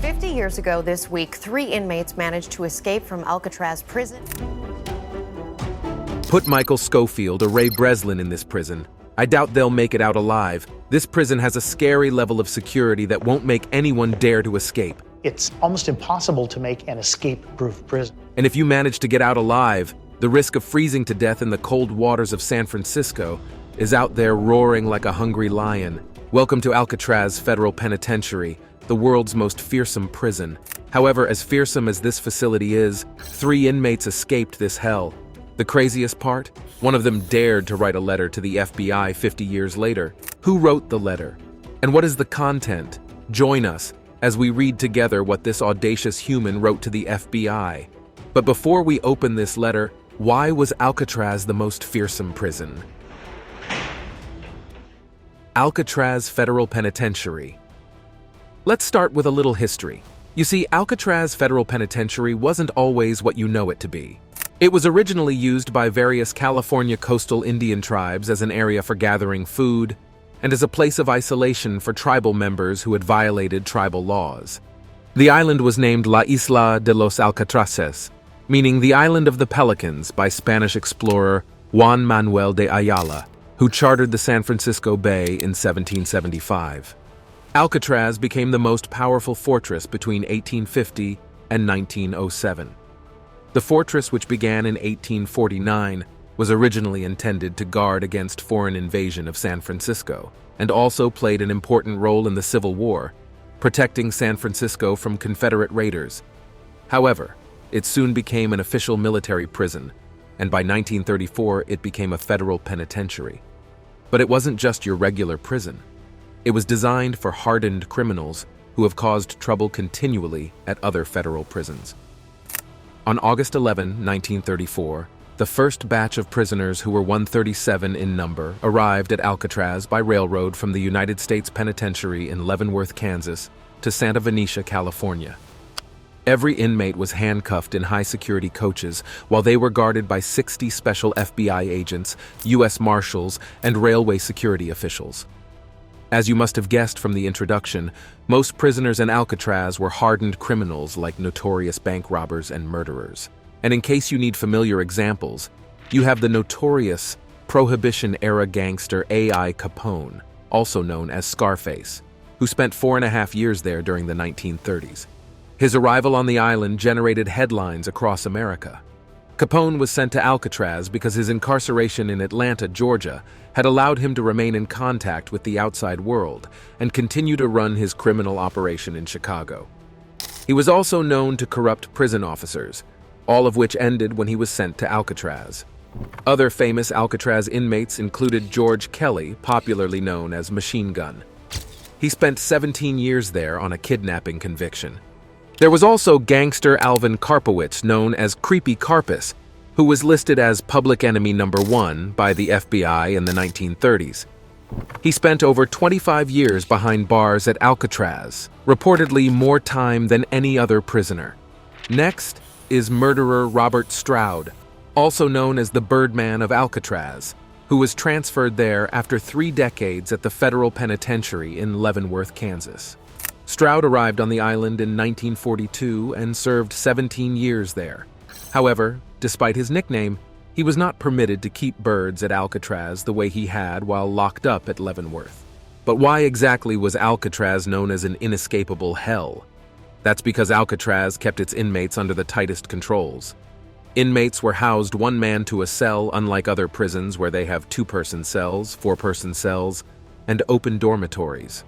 50 years ago this week, 3 inmates managed to escape from Alcatraz prison. Put Micheal Scofield or Ray Breslin in this prison. I doubt they'll make it out alive. This prison has a scary level of security that won't make anyone dare to escape. It's almost impossible to make an escape-proof prison. And if you manage to get out alive, the risk of freezing to death in the cold waters of San Francisco is out there roaring like a hungry lion. Welcome to Alcatraz Federal Penitentiary, the world's most fearsome prison. However, as fearsome as this facility is, 3 inmates escaped this hell. The craziest part? One of them dared to write a letter to the FBI 50 years later. Who wrote the letter? And what is the content? Join us as we read together what this audacious human wrote to the FBI. But before we open this letter, why was Alcatraz the most fearsome prison? Alcatraz Federal Penitentiary. Let's start with a little history. You see, Alcatraz Federal Penitentiary wasn't always what you know it to be. It was originally used by various California coastal Indian tribes as an area for gathering food and as a place of isolation for tribal members who had violated tribal laws. The island was named La Isla de los Alcatraces, meaning the Island of the Pelicans, by Spanish explorer Juan Manuel de Ayala, who chartered the San Francisco Bay in 1775. Alcatraz became the most powerful fortress between 1850 and 1907. The fortress, which began in 1849, was originally intended to guard against foreign invasion of San Francisco, and also played an important role in the Civil War, protecting San Francisco from Confederate raiders. However, it soon became an official military prison, and by 1934 it became a federal penitentiary. But it wasn't just your regular prison. It was designed for hardened criminals who have caused trouble continually at other federal prisons. On August 11, 1934, the first batch of prisoners, who were 137 in number, arrived at Alcatraz by railroad from the United States Penitentiary in Leavenworth, Kansas, to Santa Venetia, California. Every inmate was handcuffed in high-security coaches, while they were guarded by 60 special FBI agents, U.S. Marshals, and railway security officials. As you must have guessed from the introduction, most prisoners in Alcatraz were hardened criminals like notorious bank robbers and murderers. And in case you need familiar examples, you have the notorious Prohibition-era gangster A.I. Capone, also known as Scarface, who spent 4.5 years there during the 1930s. His arrival on the island generated headlines across America. Capone was sent to Alcatraz because his incarceration in Atlanta, Georgia, had allowed him to remain in contact with the outside world and continue to run his criminal operation in Chicago. He was also known to corrupt prison officers, all of which ended when he was sent to Alcatraz. Other famous Alcatraz inmates included George Kelly, popularly known as Machine Gun. He spent 17 years there on a kidnapping conviction. There was also gangster Alvin Karpowitz, known as Creepy Karpus, who was listed as public enemy number 1 by the FBI in the 1930s. He spent over 25 years behind bars at Alcatraz, reportedly more time than any other prisoner. Next is murderer Robert Stroud, also known as the Birdman of Alcatraz, who was transferred there after 3 decades at the Federal Penitentiary in Leavenworth, Kansas. Stroud arrived on the island in 1942 and served 17 years there. However, despite his nickname, he was not permitted to keep birds at Alcatraz the way he had while locked up at Leavenworth. But why exactly was Alcatraz known as an inescapable hell? That's because Alcatraz kept its inmates under the tightest controls. Inmates were housed one man to a cell, unlike other prisons where they have 2-person cells, 4-person cells, and open dormitories.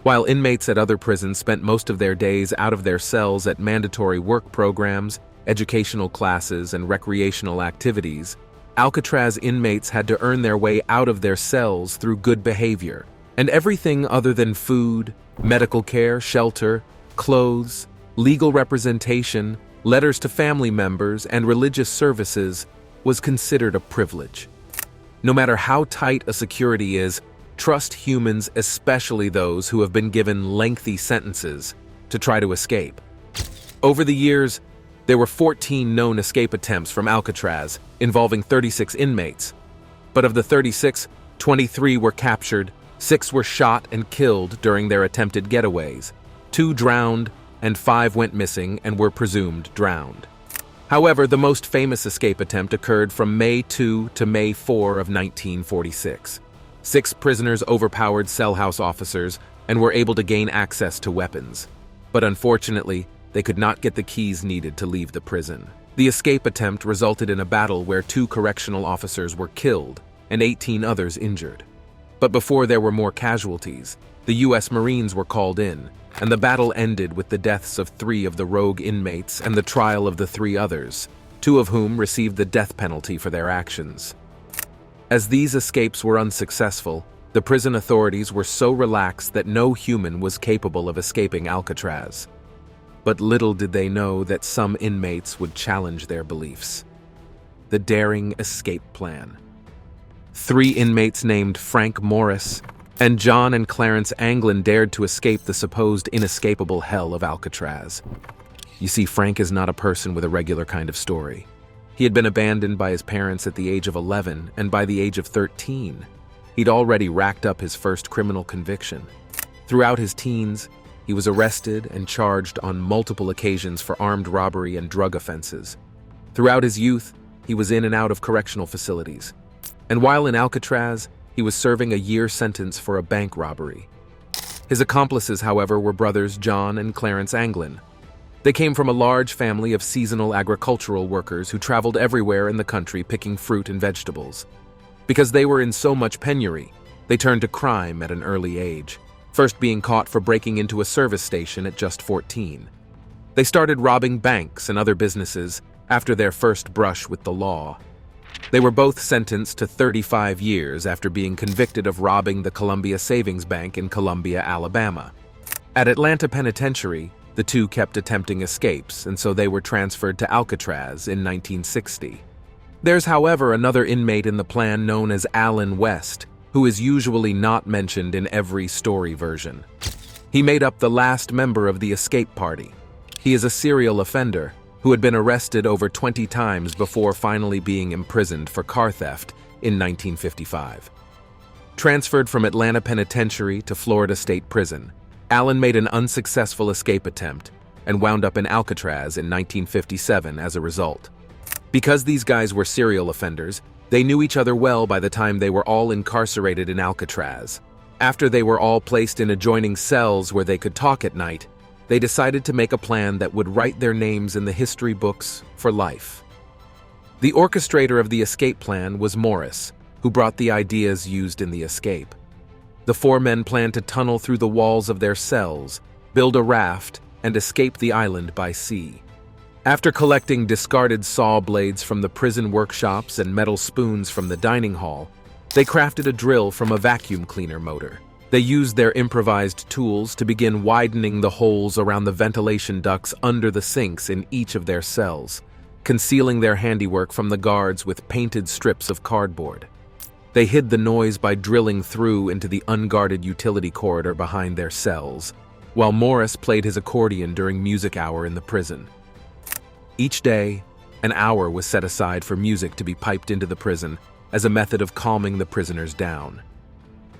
While inmates at other prisons spent most of their days out of their cells at mandatory work programs, educational classes, and recreational activities, Alcatraz inmates had to earn their way out of their cells through good behavior, and everything other than food, medical care, shelter, clothes, legal representation, letters to family members, and religious services was considered a privilege. No matter how tight a security is, trust humans, especially those who have been given lengthy sentences, to try to escape. Over the years, there were 14 known escape attempts from Alcatraz, involving 36 inmates. But of the 36, 23 were captured, 6 were shot and killed during their attempted getaways, 2 drowned, and 5 went missing and were presumed drowned. However, the most famous escape attempt occurred from May 2 to May 4 of 1946. 6 prisoners overpowered cell house officers and were able to gain access to weapons. But unfortunately, they could not get the keys needed to leave the prison. The escape attempt resulted in a battle where 2 correctional officers were killed and 18 others injured. But before there were more casualties, the U.S. Marines were called in, and the battle ended with the deaths of 3 of the rogue inmates and the trial of the 3 others, 2 of whom received the death penalty for their actions. As these escapes were unsuccessful, the prison authorities were so relaxed that no human was capable of escaping Alcatraz. But little did they know that some inmates would challenge their beliefs. The daring escape plan. 3 inmates named Frank Morris and John and Clarence Anglin dared to escape the supposed inescapable hell of Alcatraz. You see, Frank is not a person with a regular kind of story. He had been abandoned by his parents at the age of 11, and by the age of 13, he'd already racked up his first criminal conviction. Throughout his teens, he was arrested and charged on multiple occasions for armed robbery and drug offenses. Throughout his youth, he was in and out of correctional facilities. And while in Alcatraz, he was serving a year sentence for a bank robbery. His accomplices, however, were brothers John and Clarence Anglin. They came from a large family of seasonal agricultural workers who traveled everywhere in the country picking fruit and vegetables. Because they were in so much penury, they turned to crime at an early age, first being caught for breaking into a service station at just 14. They started robbing banks and other businesses after their first brush with the law. They were both sentenced to 35 years after being convicted of robbing the Columbia Savings Bank in Columbia, Alabama. At Atlanta Penitentiary, the 2 kept attempting escapes, and so they were transferred to Alcatraz in 1960. There's, however, another inmate in the plan known as Allen West, who is usually not mentioned in every story version. He made up the last member of the escape party. He is a serial offender who had been arrested over 20 times before finally being imprisoned for car theft in 1955. Transferred from Atlanta Penitentiary to Florida State Prison, Allen made an unsuccessful escape attempt and wound up in Alcatraz in 1957 as a result. Because these guys were serial offenders, they knew each other well by the time they were all incarcerated in Alcatraz. After they were all placed in adjoining cells where they could talk at night, they decided to make a plan that would write their names in the history books for life. The orchestrator of the escape plan was Morris, who brought the ideas used in the escape. The 4 men planned to tunnel through the walls of their cells, build a raft, and escape the island by sea. After collecting discarded saw blades from the prison workshops and metal spoons from the dining hall, they crafted a drill from a vacuum cleaner motor. They used their improvised tools to begin widening the holes around the ventilation ducts under the sinks in each of their cells, concealing their handiwork from the guards with painted strips of cardboard. They hid the noise by drilling through into the unguarded utility corridor behind their cells, while Morris played his accordion during music hour in the prison. Each day, an hour was set aside for music to be piped into the prison as a method of calming the prisoners down.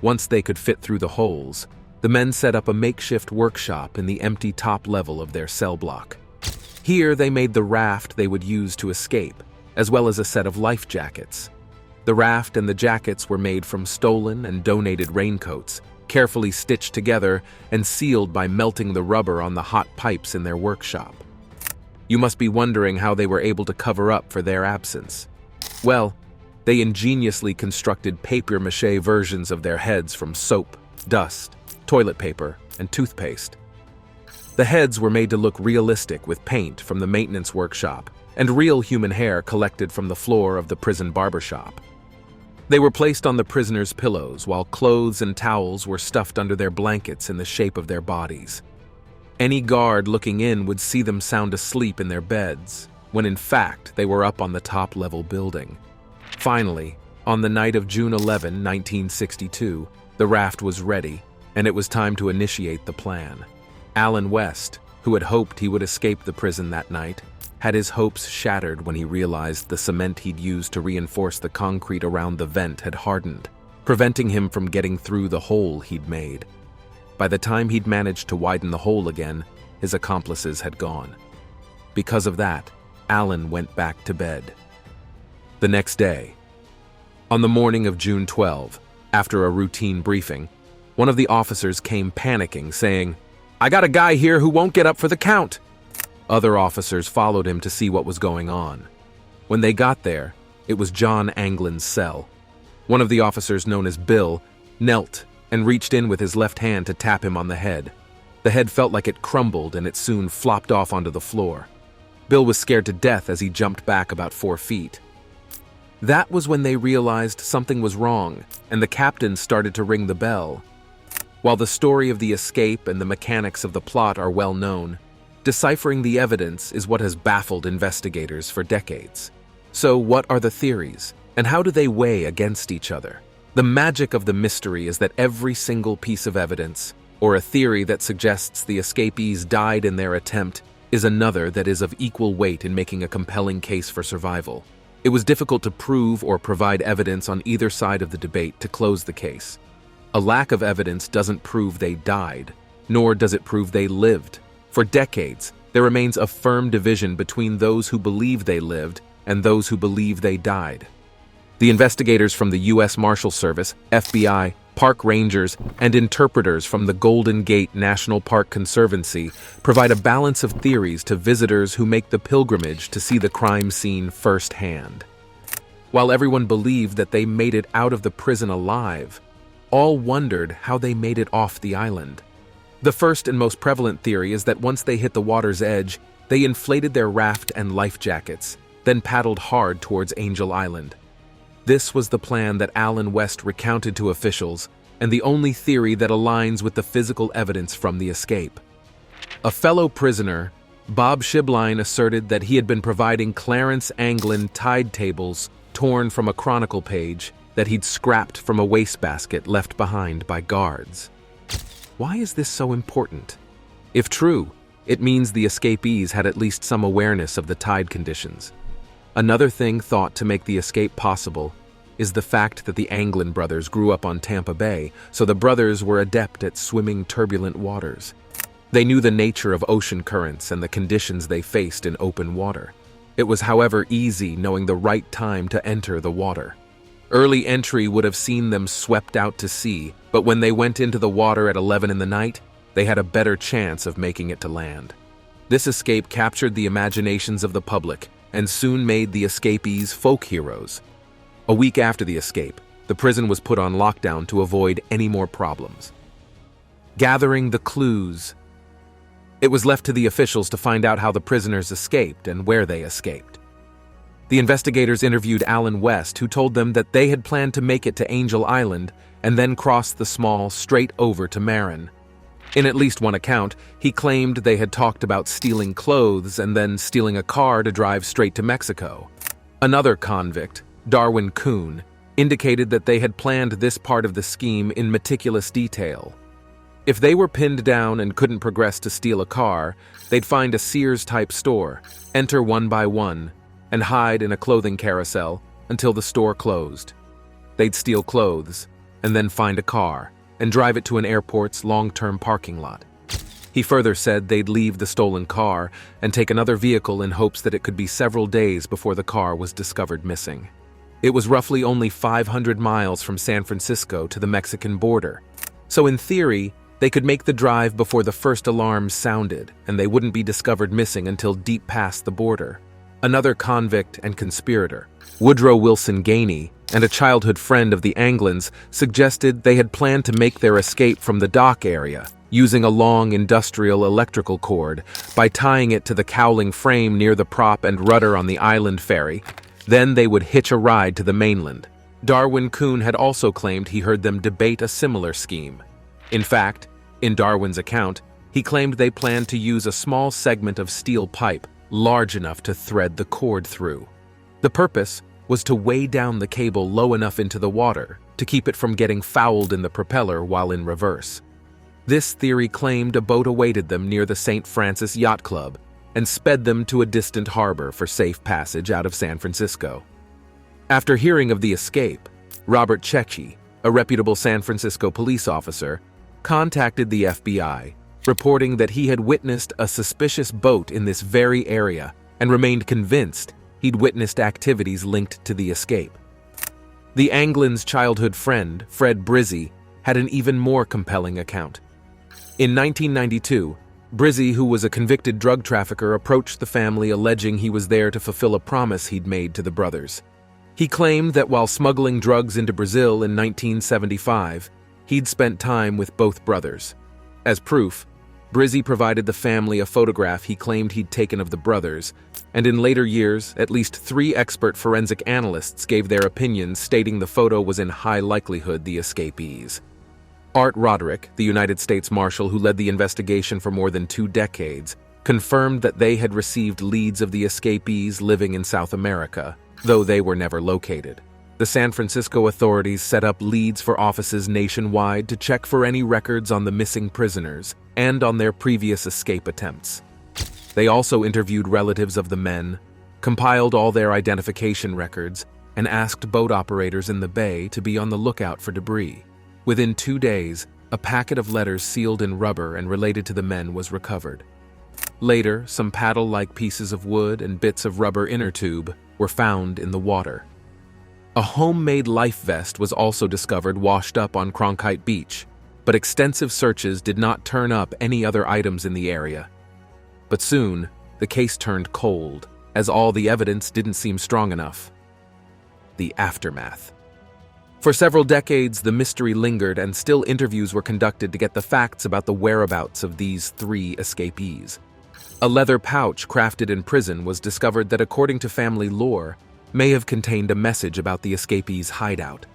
Once they could fit through the holes, the men set up a makeshift workshop in the empty top level of their cell block. Here they made the raft they would use to escape, as well as a set of life jackets. The raft and the jackets were made from stolen and donated raincoats, carefully stitched together and sealed by melting the rubber on the hot pipes in their workshop. You must be wondering how they were able to cover up for their absence. Well, they ingeniously constructed papier-mâché versions of their heads from soap, dust, toilet paper, and toothpaste. The heads were made to look realistic with paint from the maintenance workshop and real human hair collected from the floor of the prison barbershop. They were placed on the prisoners' pillows while clothes and towels were stuffed under their blankets in the shape of their bodies. Any guard looking in would see them sound asleep in their beds, when in fact they were up on the top-level building. Finally, on the night of June 11, 1962, the raft was ready, and it was time to initiate the plan. Allen West, who had hoped he would escape the prison that night, had his hopes shattered when he realized the cement he'd used to reinforce the concrete around the vent had hardened, preventing him from getting through the hole he'd made. By the time he'd managed to widen the hole again, his accomplices had gone. Because of that, Allen went back to bed. The next day, on the morning of June 12, after a routine briefing, one of the officers came panicking, saying, "I got a guy here who won't get up for the count." Other officers followed him to see what was going on. When they got there, it was John Anglin's cell. One of the officers, known as Bill, knelt and reached in with his left hand to tap him on the head. The head felt like it crumbled and it soon flopped off onto the floor. Bill was scared to death as he jumped back about 4 feet. That was when they realized something was wrong, and the captain started to ring the bell. While the story of the escape and the mechanics of the plot are well known, deciphering the evidence is what has baffled investigators for decades. So what are the theories, and how do they weigh against each other? The magic of the mystery is that every single piece of evidence, or a theory that suggests the escapees died in their attempt, is another that is of equal weight in making a compelling case for survival. It was difficult to prove or provide evidence on either side of the debate to close the case. A lack of evidence doesn't prove they died, nor does it prove they lived. For decades, there remains a firm division between those who believe they lived and those who believe they died. The investigators from the U.S. Marshal Service, FBI, park rangers, and interpreters from the Golden Gate National Park Conservancy provide a balance of theories to visitors who make the pilgrimage to see the crime scene firsthand. While everyone believed that they made it out of the prison alive, all wondered how they made it off the island. The first and most prevalent theory is that once they hit the water's edge, they inflated their raft and life jackets, then paddled hard towards Angel Island. This was the plan that Allen West recounted to officials, and the only theory that aligns with the physical evidence from the escape. A fellow prisoner, Bob Shibline, asserted that he had been providing Clarence Anglin tide tables torn from a chronicle page that he'd scrapped from a wastebasket left behind by guards. Why is this so important? If true, it means the escapees had at least some awareness of the tide conditions. Another thing thought to make the escape possible is the fact that the Anglin brothers grew up on Tampa Bay, so the brothers were adept at swimming turbulent waters. They knew the nature of ocean currents and the conditions they faced in open water. It was, however, easy knowing the right time to enter the water. Early entry would have seen them swept out to sea, but when they went into the water at 11 in the night, they had a better chance of making it to land. This escape captured the imaginations of the public and soon made the escapees folk heroes. A week after the escape, the prison was put on lockdown to avoid any more problems. Gathering the clues. It was left to the officials to find out how the prisoners escaped and where they escaped. The investigators interviewed Allen West, who told them that they had planned to make it to Angel Island and then cross the Small straight over to Marin. In at least one account, he claimed they had talked about stealing clothes and then stealing a car to drive straight to Mexico. Another convict, Darwin Kuhn, indicated that they had planned this part of the scheme in meticulous detail. If they were pinned down and couldn't progress to steal a car, they'd find a Sears-type store, enter one by one, and hide in a clothing carousel until the store closed. They'd steal clothes, and then find a car, and drive it to an airport's long-term parking lot. He further said they'd leave the stolen car and take another vehicle in hopes that it could be several days before the car was discovered missing. It was roughly only 500 miles from San Francisco to the Mexican border, so in theory, they could make the drive before the first alarms sounded, and they wouldn't be discovered missing until deep past the border. Another convict and conspirator, Woodrow Wilson Gainey, and a childhood friend of the Anglins, suggested they had planned to make their escape from the dock area using a long industrial electrical cord by tying it to the cowling frame near the prop and rudder on the island ferry. Then they would hitch a ride to the mainland. Darwin Kuhn had also claimed he heard them debate a similar scheme. In fact, in Darwin's account, he claimed they planned to use a small segment of steel pipe large enough to thread the cord through. The purpose was to weigh down the cable low enough into the water to keep it from getting fouled in the propeller while in reverse. This theory claimed a boat awaited them near the St. Francis Yacht Club and sped them to a distant harbor for safe passage out of San Francisco. After hearing of the escape, Robert Cecchi, a reputable San Francisco police officer, contacted the FBI reporting that he had witnessed a suspicious boat in this very area and remained convinced he'd witnessed activities linked to the escape. The Anglin's childhood friend, Fred Breslin, had an even more compelling account. In 1992, Breslin, who was a convicted drug trafficker, approached the family alleging he was there to fulfill a promise he'd made to the brothers. He claimed that while smuggling drugs into Brazil in 1975, he'd spent time with both brothers. As proof, Breslin provided the family a photograph he claimed he'd taken of the brothers, and in later years, at least 3 expert forensic analysts gave their opinions stating the photo was in high likelihood the escapees. Art Roderick, the United States Marshal who led the investigation for more than 2 decades, confirmed that they had received leads of the escapees living in South America, though they were never located. The San Francisco authorities set up leads for offices nationwide to check for any records on the missing prisoners and on their previous escape attempts. They also interviewed relatives of the men, compiled all their identification records, and asked boat operators in the bay to be on the lookout for debris. Within 2 days, a packet of letters sealed in rubber and related to the men was recovered. Later, some paddle-like pieces of wood and bits of rubber inner tube were found in the water. A homemade life vest was also discovered washed up on Cronkite Beach, but extensive searches did not turn up any other items in the area. But soon, the case turned cold, as all the evidence didn't seem strong enough. The aftermath. For several decades, the mystery lingered and still interviews were conducted to get the facts about the whereabouts of these 3 escapees. A leather pouch crafted in prison was discovered that, according to family lore, may have contained a message about the escapees' hideout.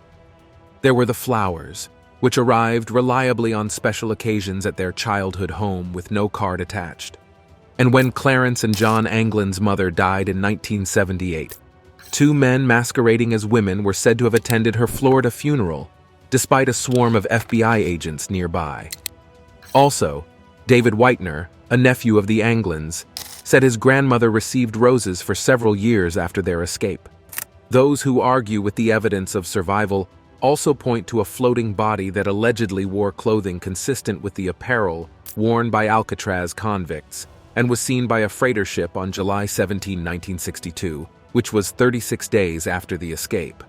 There were the flowers, which arrived reliably on special occasions at their childhood home with no card attached. And when Clarence and John Anglin's mother died in 1978, 2 men masquerading as women were said to have attended her Florida funeral, despite a swarm of FBI agents nearby. Also, David Whitener, a nephew of the Anglins, said his grandmother received roses for several years after their escape. Those who argue with the evidence of survival also point to a floating body that allegedly wore clothing consistent with the apparel worn by Alcatraz convicts and was seen by a freighter ship on July 17, 1962, which was 36 days after the escape.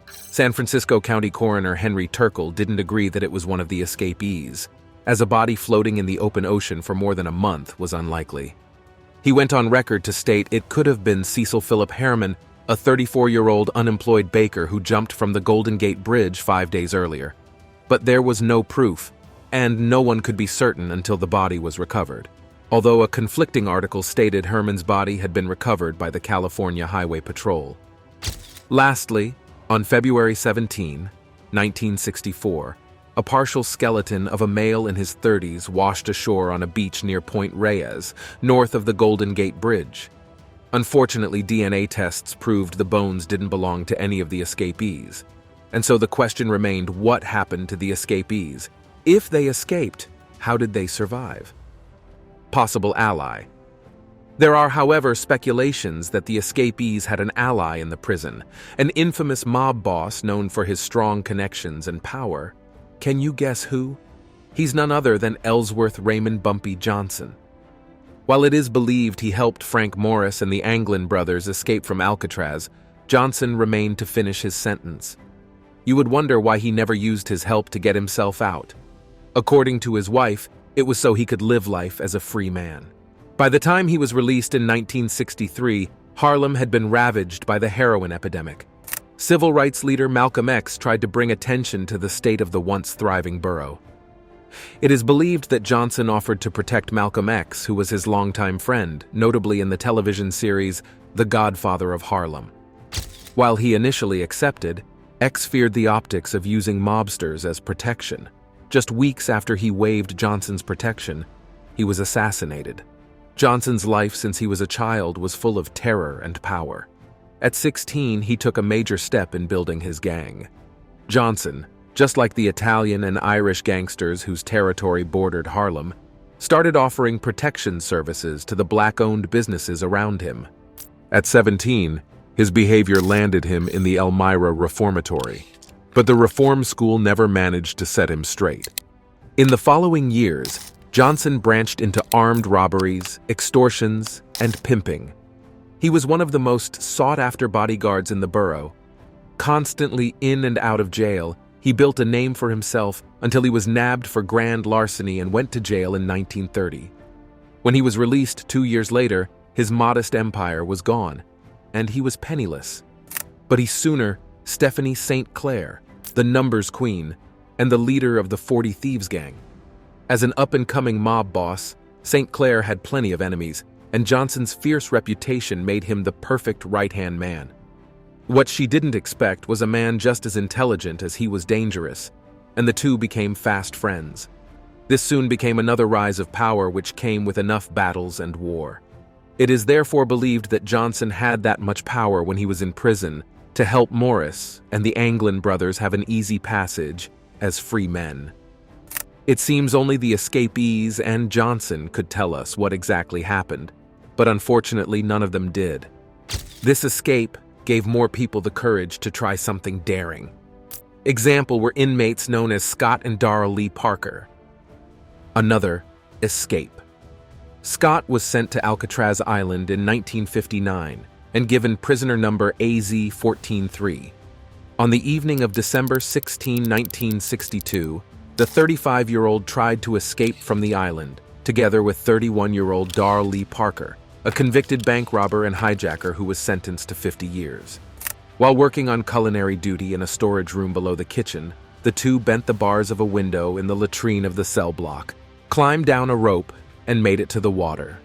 San Francisco County Coroner Henry Turkle didn't agree that it was one of the escapees, as a body floating in the open ocean for more than a month was unlikely. He went on record to state it could have been Cecil Philip Harriman, a 34-year-old unemployed baker who jumped from the Golden Gate Bridge 5 days earlier. But there was no proof, and no one could be certain until the body was recovered, although a conflicting article stated Herman's body had been recovered by the California Highway Patrol. Lastly, on February 17, 1964, a partial skeleton of a male in his 30s washed ashore on a beach near Point Reyes, north of the Golden Gate Bridge. Unfortunately, DNA tests proved the bones didn't belong to any of the escapees, and so the question remained: what happened to the escapees? If they escaped, how did they survive? Possible ally. There are, however, speculations that the escapees had an ally in the prison, an infamous mob boss known for his strong connections and power. Can you guess who? He's none other than Ellsworth Raymond Bumpy Johnson. While it is believed he helped Frank Morris and the Anglin brothers escape from Alcatraz, Johnson remained to finish his sentence. You would wonder why he never used his help to get himself out. According to his wife, it was so he could live life as a free man. By the time he was released in 1963, Harlem had been ravaged by the heroin epidemic. Civil rights leader Malcolm X tried to bring attention to the state of the once thriving borough. It is believed that Johnson offered to protect Malcolm X, who was his longtime friend, notably in the television series The Godfather of Harlem. While he initially accepted, X feared the optics of using mobsters as protection. Just weeks after he waived Johnson's protection, he was assassinated. Johnson's life since he was a child was full of terror and power. At 16, he took a major step in building his gang. Johnson, just like the Italian and Irish gangsters whose territory bordered Harlem, started offering protection services to the black-owned businesses around him. At 17, his behavior landed him in the Elmira Reformatory, but the reform school never managed to set him straight. In the following years, Johnson branched into armed robberies, extortions, and pimping. He was one of the most sought-after bodyguards in the borough. Constantly in and out of jail, he built a name for himself until he was nabbed for grand larceny and went to jail in 1930. When he was released 2 years later, his modest empire was gone, and he was penniless. But he sooner, Stephanie St. Clair, the numbers queen, and the leader of the 40 Thieves gang. As an up-and-coming mob boss, St. Clair had plenty of enemies, and Johnson's fierce reputation made him the perfect right-hand man. What she didn't expect was a man just as intelligent as he was dangerous, and the two became fast friends. This soon became another rise of power which came with enough battles and war. It is therefore believed that Johnson had that much power when he was in prison to help Morris and the Anglin brothers have an easy passage as free men. It seems only the escapees and Johnson could tell us what exactly happened, but unfortunately none of them did. This escape gave more people the courage to try something daring. Example were inmates known as Scott and Darrell Lee Parker. Another escape. Scott was sent to Alcatraz Island in 1959 and given prisoner number AZ-143. On the evening of December 16, 1962, the 35-year-old tried to escape from the island, together with 31-year-old Darrell Lee Parker, a convicted bank robber and hijacker who was sentenced to 50 years. While working on culinary duty in a storage room below the kitchen, the two bent the bars of a window in the latrine of the cell block, climbed down a rope, and made it to the water.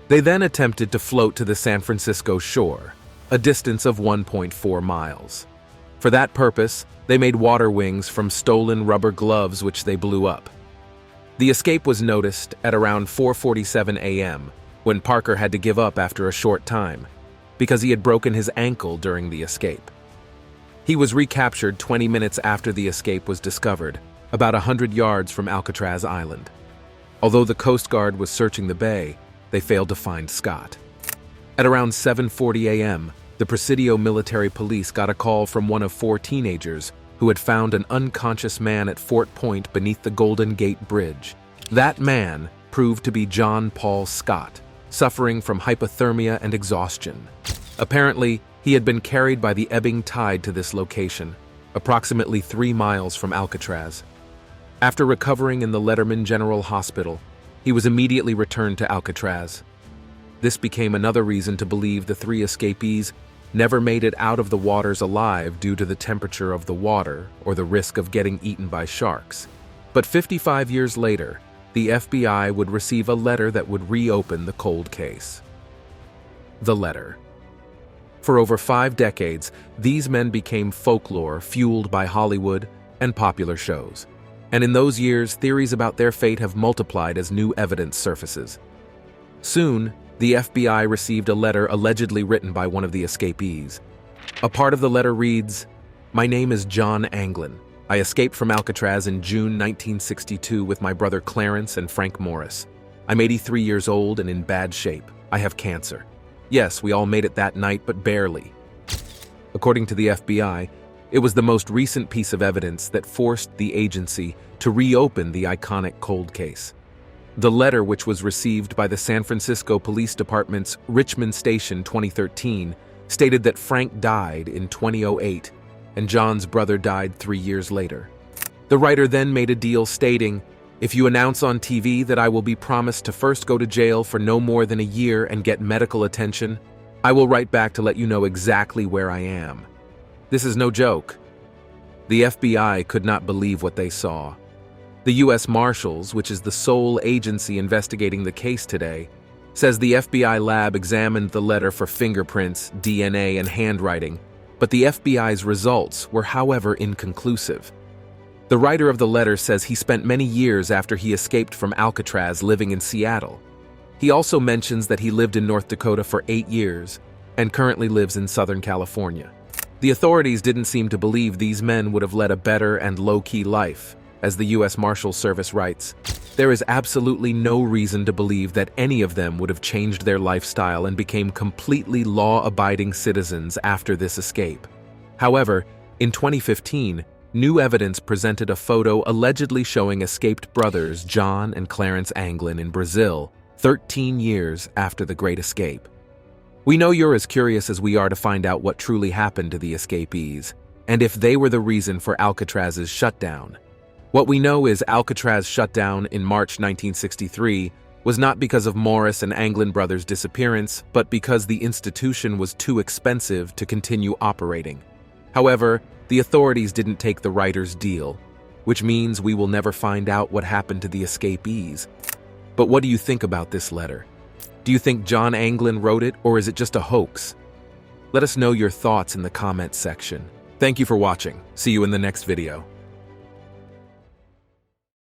They then attempted to float to the San Francisco shore, a distance of 1.4 miles. For that purpose, they made water wings from stolen rubber gloves which they blew up. The escape was noticed at around 4:47 a.m., when Parker had to give up after a short time, because he had broken his ankle during the escape. He was recaptured 20 minutes after the escape was discovered, about 100 yards from Alcatraz Island. Although the Coast Guard was searching the bay, they failed to find Scott. At around 7:40 a.m., the Presidio Military Police got a call from one of 4 teenagers who had found an unconscious man at Fort Point beneath the Golden Gate Bridge. That man proved to be John Paul Scott, suffering from hypothermia and exhaustion. Apparently, he had been carried by the ebbing tide to this location, approximately 3 miles from Alcatraz. After recovering in the Letterman General Hospital, he was immediately returned to Alcatraz. This became another reason to believe the 3 escapees never made it out of the waters alive due to the temperature of the water or the risk of getting eaten by sharks. But 55 years later, the FBI would receive a letter that would reopen the cold case. The letter. For over 5 decades, these men became folklore fueled by Hollywood and popular shows. And in those years, theories about their fate have multiplied as new evidence surfaces. Soon, the FBI received a letter allegedly written by one of the escapees. A part of the letter reads, "My name is John Anglin. I escaped from Alcatraz in June 1962 with my brother Clarence and Frank Morris. I'm 83 years old and in bad shape. I have cancer. Yes, we all made it that night, but barely." According to the FBI, it was the most recent piece of evidence that forced the agency to reopen the iconic cold case. The letter, which was received by the San Francisco Police Department's Richmond Station 2013, stated that Frank died in 2008 and John's brother died 3 years later. The writer then made a deal stating, "If you announce on TV that I will be promised to first go to jail for no more than a year and get medical attention, I will write back to let you know exactly where I am." This is no joke. The FBI could not believe what they saw. The U.S. Marshals, which is the sole agency investigating the case today, says the FBI lab examined the letter for fingerprints, DNA, and handwriting, but the FBI's results were, however, inconclusive. The writer of the letter says he spent many years after he escaped from Alcatraz living in Seattle. He also mentions that he lived in North Dakota for 8 years and currently lives in Southern California. The authorities didn't seem to believe these men would have led a better and low-key life. As the U.S. Marshal Service writes, "There is absolutely no reason to believe that any of them would have changed their lifestyle and became completely law-abiding citizens after this escape." However, in 2015, new evidence presented a photo allegedly showing escaped brothers John and Clarence Anglin in Brazil, 13 years after the Great Escape. We know you're as curious as we are to find out what truly happened to the escapees, and if they were the reason for Alcatraz's shutdown. What we know is Alcatraz shut down in March 1963 was not because of Morris and Anglin brothers' disappearance, but because the institution was too expensive to continue operating. However, the authorities didn't take the writer's deal, which means we will never find out what happened to the escapees. But what do you think about this letter? Do you think John Anglin wrote it, or is it just a hoax? Let us know your thoughts in the comments section. Thank you for watching. See you in the next video.